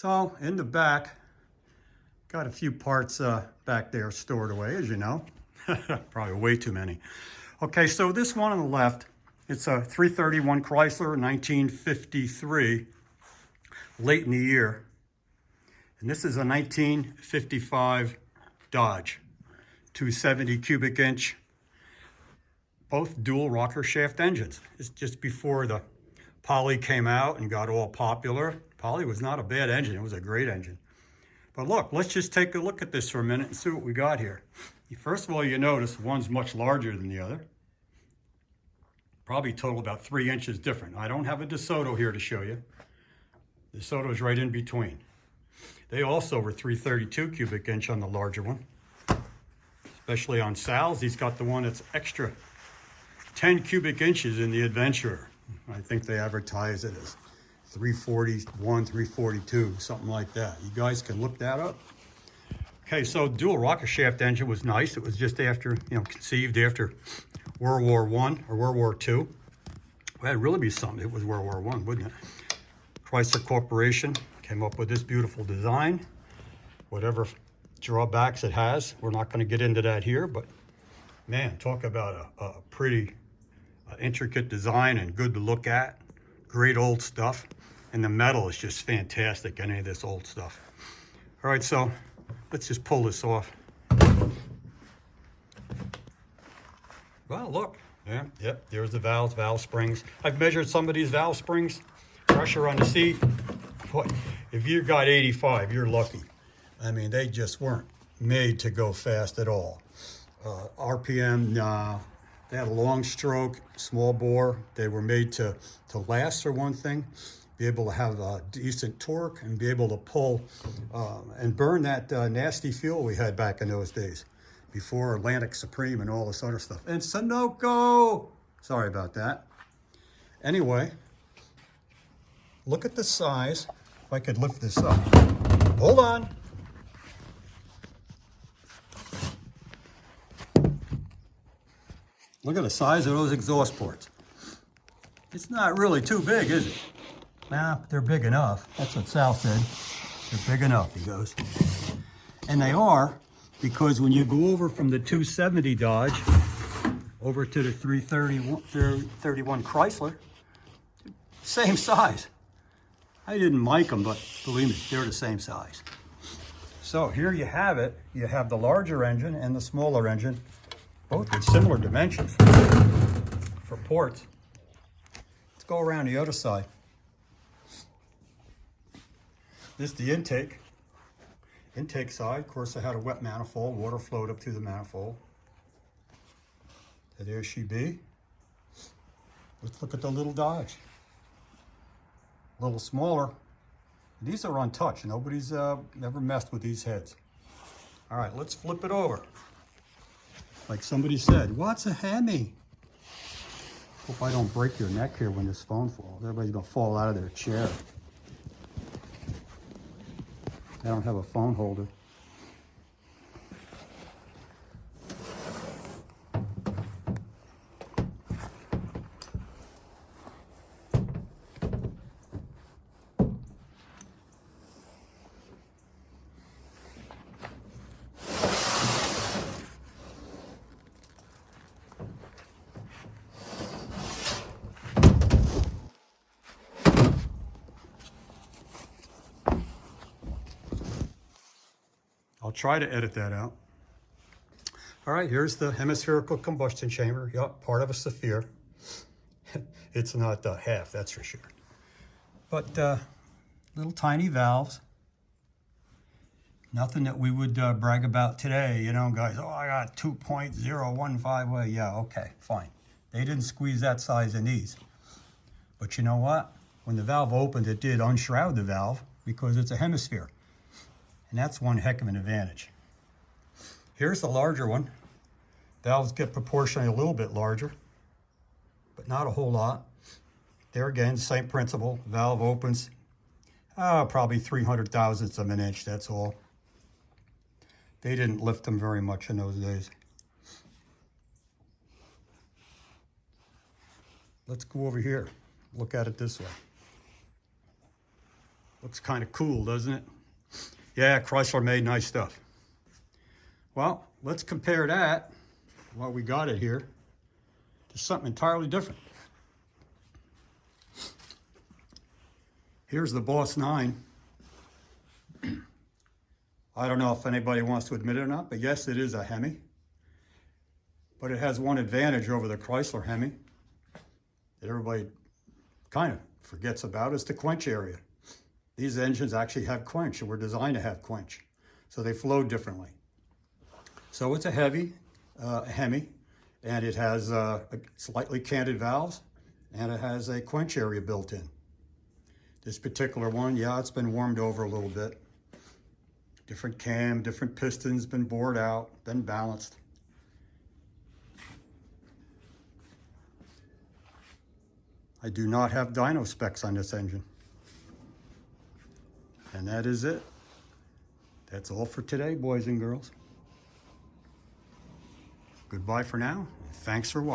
So in the back, got a few parts back there stored away, as you know. Probably way too many. Okay, so this one on the left, it's a 331 Chrysler, 1953, late in the year. And this is a 1955 Dodge, 270 cubic inch, both dual rocker shaft engines. It's just before the Poly came out and got all popular. Poly was not a bad engine, it was a great engine. But look, let's just take a look at this for a minute and see what we got here. First of all, you notice one's much larger than the other. Probably total about 3 inches different. I don't have a DeSoto here to show you. DeSoto is right in between. They also were 332 cubic inch on the larger one. Especially on Sal's, he's got the one that's extra 10 cubic inches in the Adventurer. I think they advertise it as 341, 342, something like that. You guys can look that up. Okay, so dual rocker shaft engine was nice. It was just after, conceived after World War I or World War II. Well, that'd really be something. It was World War I, wouldn't it? Chrysler Corporation came up with this beautiful design. Whatever drawbacks it has, we're not going to get into that here, but man, talk about a pretty intricate design and good to look at. Great old stuff. And the metal is just fantastic, any of this old stuff. All right, so let's just pull this off. Well, look, yep, there's the valves, valve springs. I've measured some of these valve springs, pressure on the seat. Boy, if you got 85, you're lucky. I mean, they just weren't made to go fast at all. RPM, nah. They had a long stroke, small bore. They were made to last, for one thing, be able to have a decent torque and be able to pull and burn that nasty fuel we had back in those days before Atlantic Supreme and all this other stuff. And Sunoco! Sorry about that. Anyway, look at the size. If I could lift this up. Hold on. Look at the size of those exhaust ports. It's not really too big, is it? Nah, they're big enough. That's what Sal said. They're big enough, he goes. And they are, because when you go over from the 270 Dodge over to the 331 Chrysler, same size. I didn't mic them, but believe me, they're the same size. So here you have it. You have the larger engine and the smaller engine, both with similar dimensions for ports. Let's go around the other side. This is the intake. Intake side, of course, I had a wet manifold. Water flowed up through the manifold. And there she be. Let's look at the little Dodge. A little smaller. These are untouched. Nobody's ever messed with these heads. All right, let's flip it over. Like somebody said, what's a Hemi? Hope I don't break your neck here when this phone falls. Everybody's gonna fall out of their chair. I don't have a phone holder. I'll try to edit that out. All right, here's the hemispherical combustion chamber. Yup, part of a Saphir. It's not half, that's for sure. But little tiny valves. Nothing that we would brag about today, guys. Oh, I got 2.015. Well, yeah, okay, fine. They didn't squeeze that size in these. But you know what? When the valve opened, it did unshroud the valve because it's a hemisphere. And that's one heck of an advantage. Here's the larger one. Valves get proportionally a little bit larger, but not a whole lot. There again, same principle. Valve opens, probably 300 thousandths of an inch, that's all. They didn't lift them very much in those days. Let's go over here. Look at it this way. Looks kind of cool, doesn't it? Yeah, Chrysler made nice stuff. Well, let's compare that, while we got it here, to something entirely different. Here's the Boss 9. I don't know if anybody wants to admit it or not, but yes, it is a Hemi. But it has one advantage over the Chrysler Hemi that everybody kind of forgets about, is the quench area. These engines actually have quench, and were designed to have quench. So they flow differently. So it's a Hemi, and it has slightly canted valves, and it has a quench area built in. This particular one, yeah, it's been warmed over a little bit. Different cam, different pistons, been bored out, then balanced. I do not have dyno specs on this engine. And that is it. That's all for today, boys and girls. Goodbye for now. Thanks for watching.